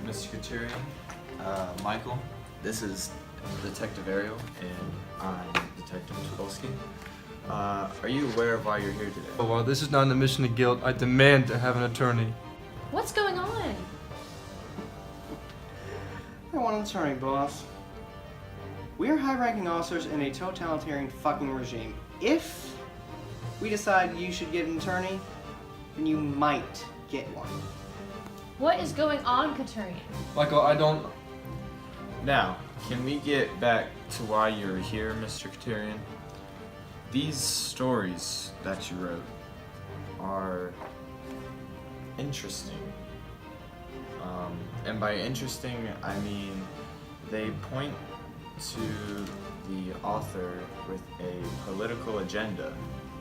Mr. Couturier. Michael, this is Detective Ariel, and I'm Detective Tchaikovsky. Are you aware of why you're here today? Oh, while this is not an admission of guilt, I demand to have an attorney. What's going on? I want an attorney, boss. We are high-ranking officers in a totalitarian fucking regime. If we decide you should get an attorney, then you might get one. What is going on, Couturier? Michael, I don't... Now, can we get back to why you're here, Mr. Couturier? These stories that you wrote are interesting. And by interesting, I mean they point to the author with a political agenda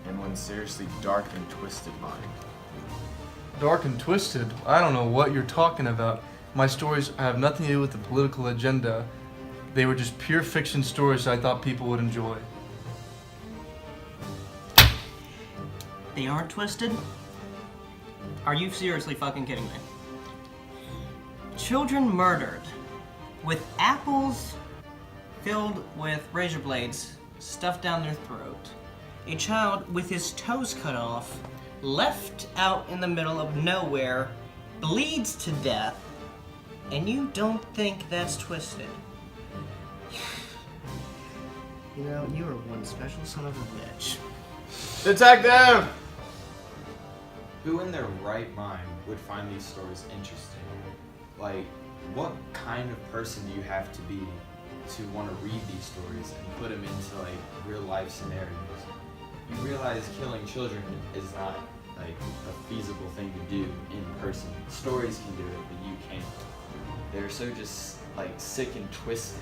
and one seriously dark and twisted mind. Dark and twisted? I don't know what you're talking about. My stories have nothing to do with the political agenda. They were just pure fiction stories I thought people would enjoy. They aren't twisted? Are you seriously fucking kidding me? Children murdered with apples filled with razor blades stuffed down their throat. A child with his toes cut off, left out in the middle of nowhere, bleeds to death, and you don't think that's twisted. You know, you are one special son of a bitch. Detective! Who in their right mind would find these stories interesting? Like, what kind of person do you have to be to want to read these stories and put them into, like, real life scenarios? You realize killing children is not, like, a feasible thing to do in person. Stories can do it, but you can't. They're so just, like, sick and twisted.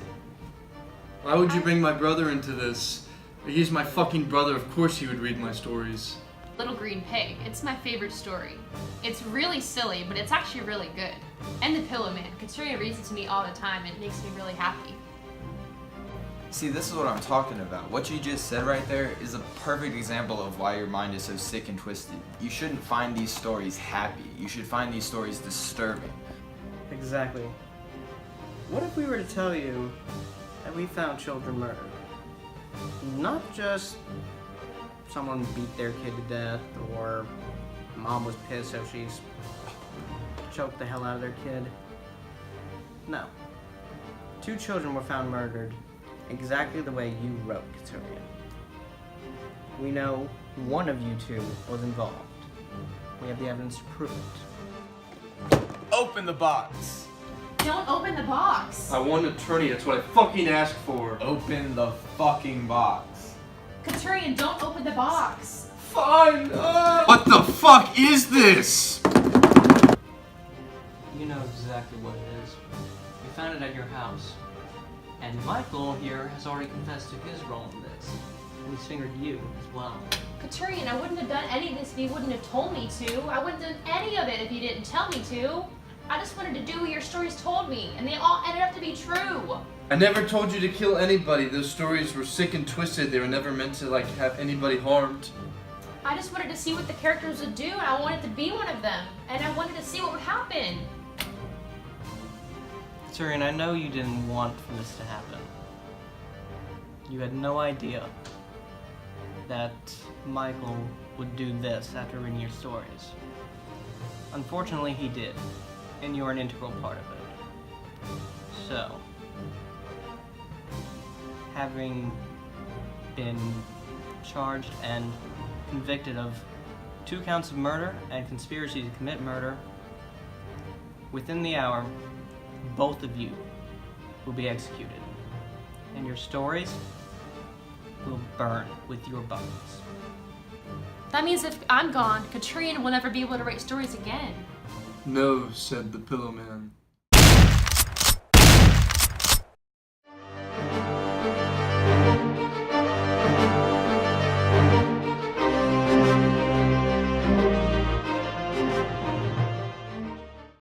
Why would you bring my brother into this? He's my fucking brother, of course he would read my stories. Little Green Pig. It's my favorite story. It's really silly, but it's actually really good. And the Pillowman. Couturier reads it to me all the time, and it makes me really happy. See, this is what I'm talking about. What you just said right there is a perfect example of why your mind is so sick and twisted. You shouldn't find these stories happy. You should find these stories disturbing. Exactly. What if we were to tell you that we found children murdered? Not just someone beat their kid to death, or mom was pissed so she's choked the hell out of their kid. No. 2 children were found murdered exactly the way you wrote, Couturier. We know one of you 2 was involved. We have the evidence to prove it. Open the box! Don't open the box! I want an attorney, that's what I fucking asked for. Open the fucking box. Couturier, don't open the box! Fine! What the fuck is this? You know exactly what it is. We found it at your house. And Michael here has already confessed to his role in this. And he's fingered you as well. Couturier, I wouldn't have done any of this if you wouldn't have told me to. I wouldn't have done any of it if you didn't tell me to. I just wanted to do what your stories told me, and they all ended up to be true. I never told you to kill anybody. Those stories were sick and twisted. They were never meant to, like, have anybody harmed. I just wanted to see what the characters would do, and I wanted to be one of them. And I wanted to see what would happen. Tyrion, I know you didn't want for this to happen. You had no idea that Michael would do this after reading your stories. Unfortunately, he did, and you're an integral part of it. So, having been charged and convicted of 2 counts of murder and conspiracy to commit murder, within the hour, both of you will be executed, and your stories will burn with your bones. That means if I'm gone, Couturier will never be able to write stories again. No, said the Pillowman.